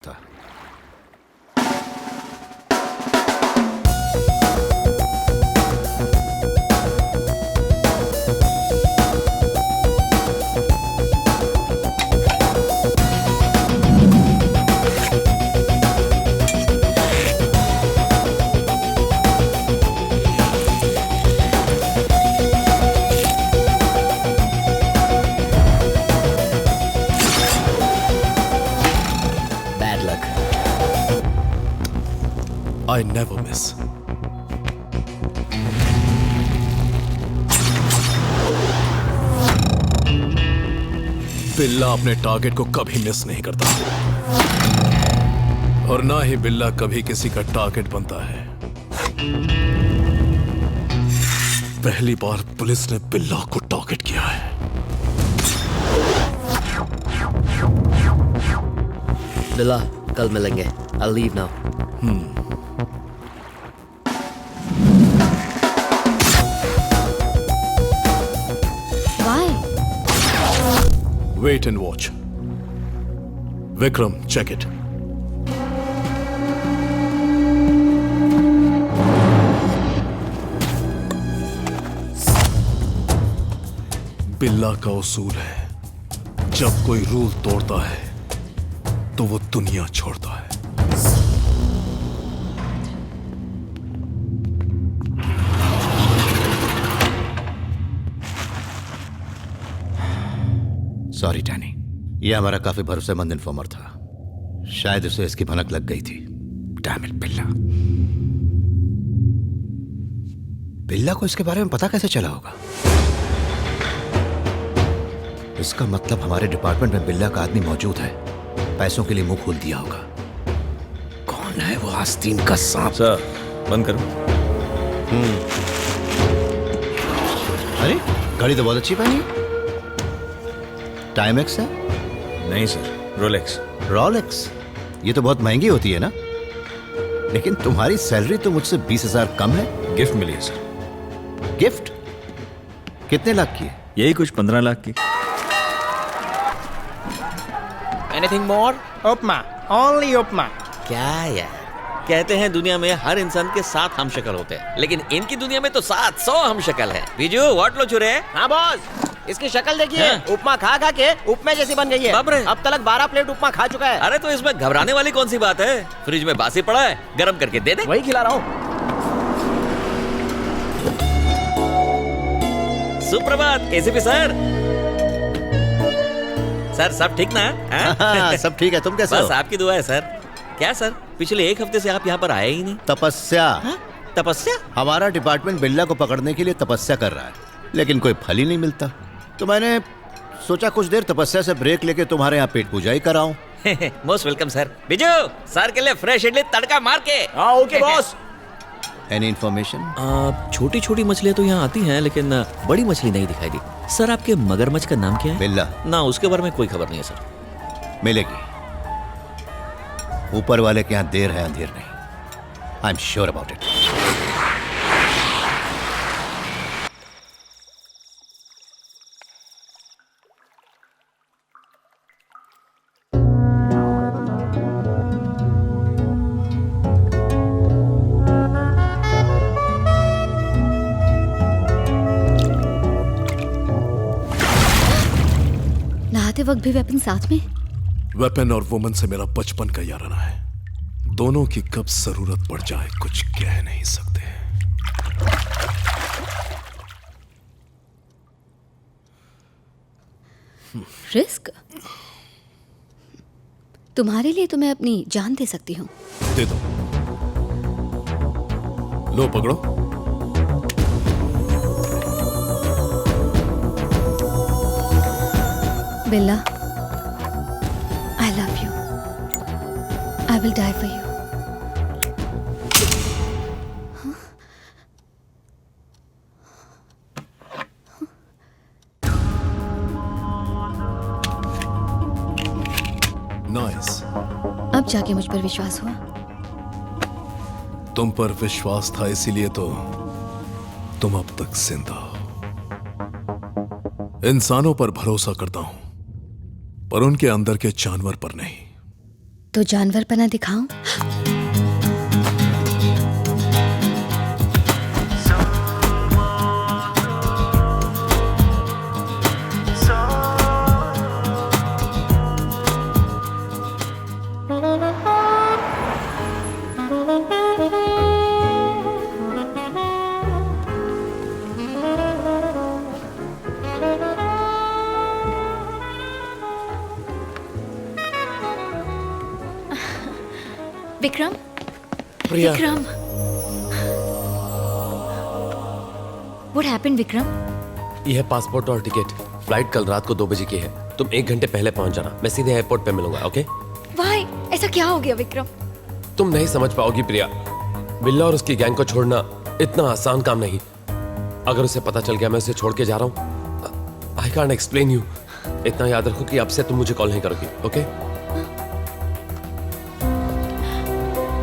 था। Bad luck. I never miss. बिल्ला अपने टारगेट को कभी मिस नहीं करता और ना ही बिल्ला कभी किसी का टारगेट बनता है। पहली बार पुलिस ने बिल्ला को टारगेट किया है। बिल्ला, कल मिलेंगे। I'll leave now. Why? Wait and watch. Vikram, check it. बिल्ला का उसूल है, जब कोई रूल तोड़ता है तो वो दुनिया छोड़ता है। सॉरी टैनी, ये हमारा काफी भरोसेमंद इन्फॉर्मर था। शायद उसे इसकी भनक लग गई थी। डैम इट बिल्ला। बिल्ला को इसके बारे में पता कैसे चला होगा? इसका मतलब हमारे डिपार्टमेंट में बिल्ला का आदमी मौजूद है। पैसों के लिए मुंह खोल दिया होगा। कौन है वो आस्तीन का सांप? सर, बंद करो। अरे घड़ी तो बहुत अच्छी पहनी। टाइमेक्स है? नहीं सर, रोलेक्स। रॉलेक्स? ये तो बहुत महंगी होती है ना? लेकिन तुम्हारी सैलरी तो मुझसे 20,000 कम है। गिफ्ट मिली है सर। गिफ्ट? कितने लाख की है? यही कुछ 15 लाख की। Anything more? उपमा, only उपमा। क्या यार? कहते हैं दुनिया में हर इंसान के 7 हम शक्ल होते हैं, लेकिन इनकी दुनिया में तो 700 हम शक्ल है। बीजू, व्हाट लो चुरे? हाँ बॉस, इसकी शक्ल देखिए। हाँ? उपमा खा खा के उपमे जैसी बन गई है। बाप रे। अब तक 12 प्लेट उपमा खा चुका है। अरे तो इसमें घबराने वाली कौन सी बात है? फ्रिज में बासी पड़ा है, गर्म करके दे दे। वही खिला रहा हूँ। सुप्रभात एसीपी सर। सर सब ठीक ना? हाँ? हाँ, सब ठीक है। तुम कैसे बस हो? आपकी दुआ है सर। क्या सर, पिछले 1 हफ्ते से आप यहाँ पर आए ही नहीं। तपस्या। हाँ? तपस्या? हमारा डिपार्टमेंट बिल्ला को पकड़ने के लिए तपस्या कर रहा है, लेकिन कोई फल ही नहीं मिलता। तो मैंने सोचा कुछ देर तपस्या से ब्रेक लेके तुम्हारे यहाँ पेट पूजा ही कराऊं। Most welcome sir. Biju, sir के लिए फ्रेश इडली तड़का मार के। हाँ ओके बॉस। Any information? छोटी छोटी मछलियाँ तो यहाँ आती हैं, लेकिन बड़ी मछली नहीं दिखाई दी। सर आपके मगरमच्छ का नाम क्या है? बिल्ला। ना, उसके बारे में कोई खबर नहीं है सर। मिलेगी। ऊपर वाले के यहाँ देर है अंधेर नहीं। I am sure about it. नहाते वक्त भी वेपन साथ में? वेपन और वुमन से मेरा बचपन का याराना है। दोनों की कब जरूरत पड़ जाए कुछ कह नहीं सकते। रिस्क? तुम्हारे लिए तो मैं अपनी जान दे सकती हूँ। दे दो। लो पकड़ो। बिल्ला, I love you. I will die for you. Nice. अब जाके मुझ पर विश्वास हुआ? तुम पर विश्वास था, इसीलिए तो तुम अब तक जिंदा हो। इंसानों पर भरोसा करता हूं, पर उनके अंदर के जानवर पर नहीं। तो जानवर पना दिखाऊं? विक्रम, प्रिया, विक्रम, What happened, विक्रम? ये है पासपोर्ट और टिकट। फ्लाइट कल रात को 2 बजे की है। तुम 1 घंटे पहले पहुंच जाना। मैं सीधे एयरपोर्ट पे मिलूंगा, ओके? Why? ऐसा क्या हो गया विक्रम? तुम नहीं समझ पाओगी प्रिया। बिल्ला और उसकी गैंग को छोड़ना इतना आसान काम नहीं। अगर उसे पता चल गया मैं उसे छोड़ के जा रहा हूँ, आई कांट एक्सप्लेन यू। इतना याद रखो कि अब से तुम मुझे कॉल नहीं करोगी, ओके?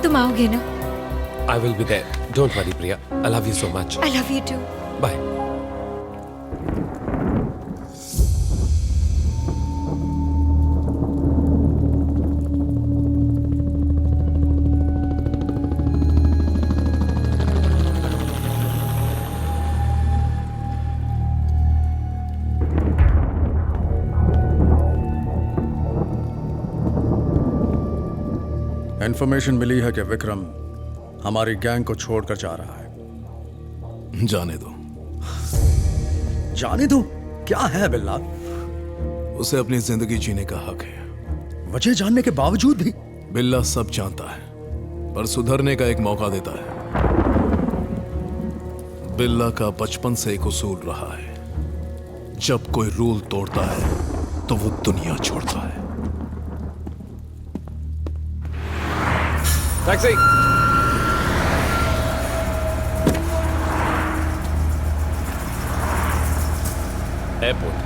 तुम आओगे ना? I will be there. Don't worry Priya. I love you so much. I love you too. Bye. Information मिली है कि विक्रम हमारी गैंग को छोड़कर जा रहा है। जाने दो। जाने दो? क्या है बिल्ला? उसे अपनी जिंदगी जीने का हक है। वजह जानने के बावजूद भी बिल्ला सब जानता है, पर सुधरने का एक मौका देता है। बिल्ला का बचपन से एक उसूल रहा है, जब कोई रूल तोड़ता है तो वो दुनिया छोड़ता है। Taxi. Airport.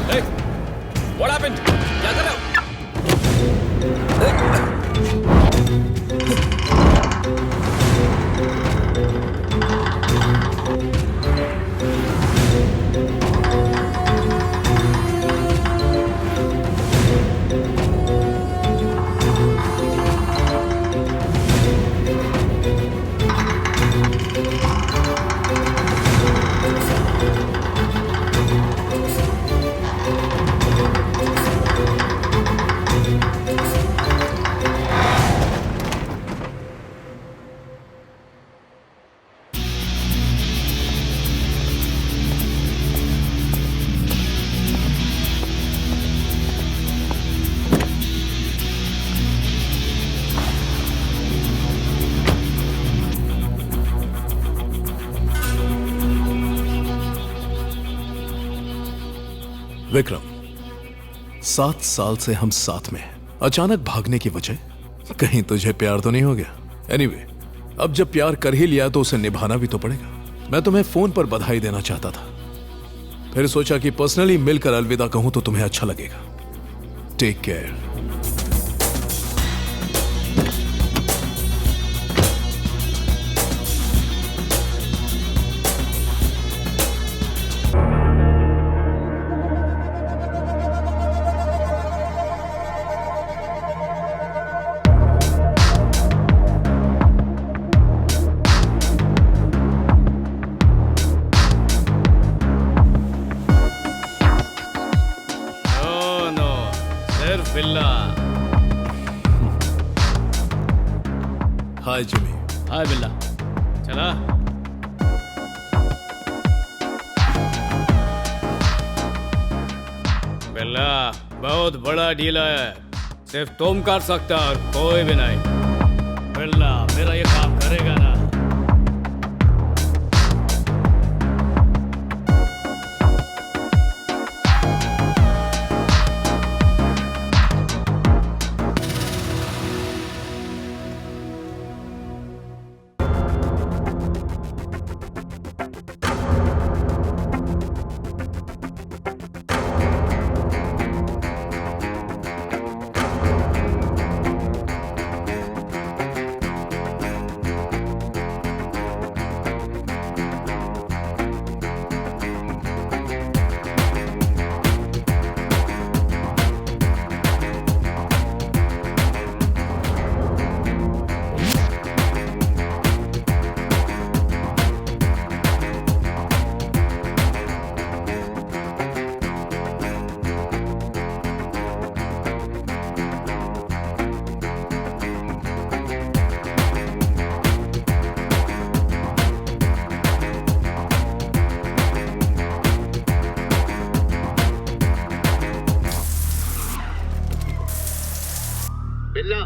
Hey, what happened? क्या कर रहे हो? विक्रम, 7 साल से हम साथ में हैं। अचानक भागने की वजह? कहीं तुझे प्यार तो नहीं हो गया? एनीवे, अब जब प्यार कर ही लिया तो उसे निभाना भी तो पड़ेगा। मैं तुम्हें फोन पर बधाई देना चाहता था, फिर सोचा कि पर्सनली मिलकर अलविदा कहूं तो तुम्हें अच्छा लगेगा। Take care. Hi Jimmy. Hi Billa. चला। बिल्ला बहुत बड़ा डील है, सिर्फ तुम कर सकता और कोई भी नहीं। बिल्ला मेरा ये काम करेगा ना? बिल्ला,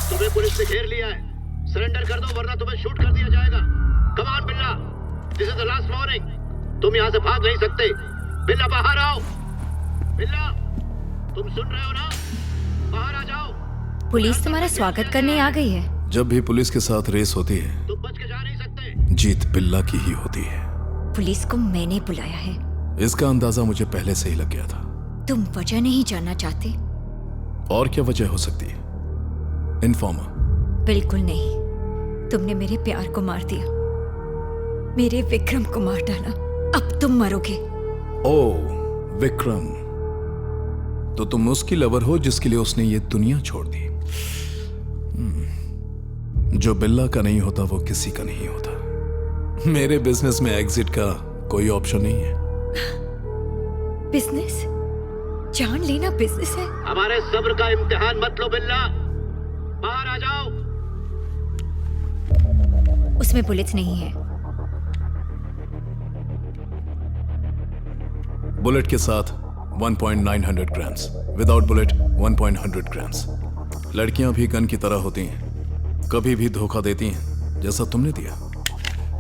तुम्हें पुलिस ने घेर लिया है। सरेंडर कर दो वरना तुम्हें शूट कर दिया जाएगा। कम ऑन बिल्ला, this is the last warning. तुम यहाँ से भाग नहीं सकते। बिल्ला बाहर आओ। बिल्ला, तुम सुन रहे हो ना? बाहर आ जाओ। पुलिस तुम्हारा स्वागत करने आ गई है। जब भी पुलिस के साथ रेस होती है, तुम बच के जा नहीं सकते। जीत बिल्ला की ही होती है। पुलिस को मैंने बुलाया है। इसका अंदाजा मुझे पहले से ही लग गया था। तुम वजह नहीं जानना चाहते? और क्या वजह हो सकती है? इन्फॉर्मर? बिल्कुल नहीं। तुमने मेरे प्यार को मार दिया, मेरे विक्रम को मार डाला। अब तुम मरोगे। ओ विक्रम, तो तुम उसकी लवर हो जिसके लिए उसने ये दुनिया छोड़ दी। जो बिल्ला का नहीं होता वो किसी का नहीं होता। मेरे बिजनेस में एग्जिट का कोई ऑप्शन नहीं है। बिजनेस? जान लेना बिजनेस है? हमारे सब्र का इम्तिहान मत लो बिल्ला। बाहर आ जाओ। उसमें बुलेट्स नहीं है। बुलेट के साथ 1.900 ग्राम्स, विदाउट बुलेट 1.100 ग्राम्स। लड़कियां भी गन की तरह होती हैं, कभी भी धोखा देती हैं जैसा तुमने दिया।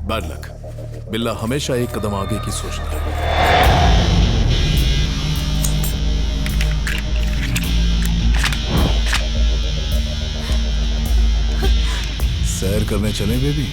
Bad luck. बिल्ला हमेशा एक कदम आगे की सोचता है। सैर करने चले बेबी?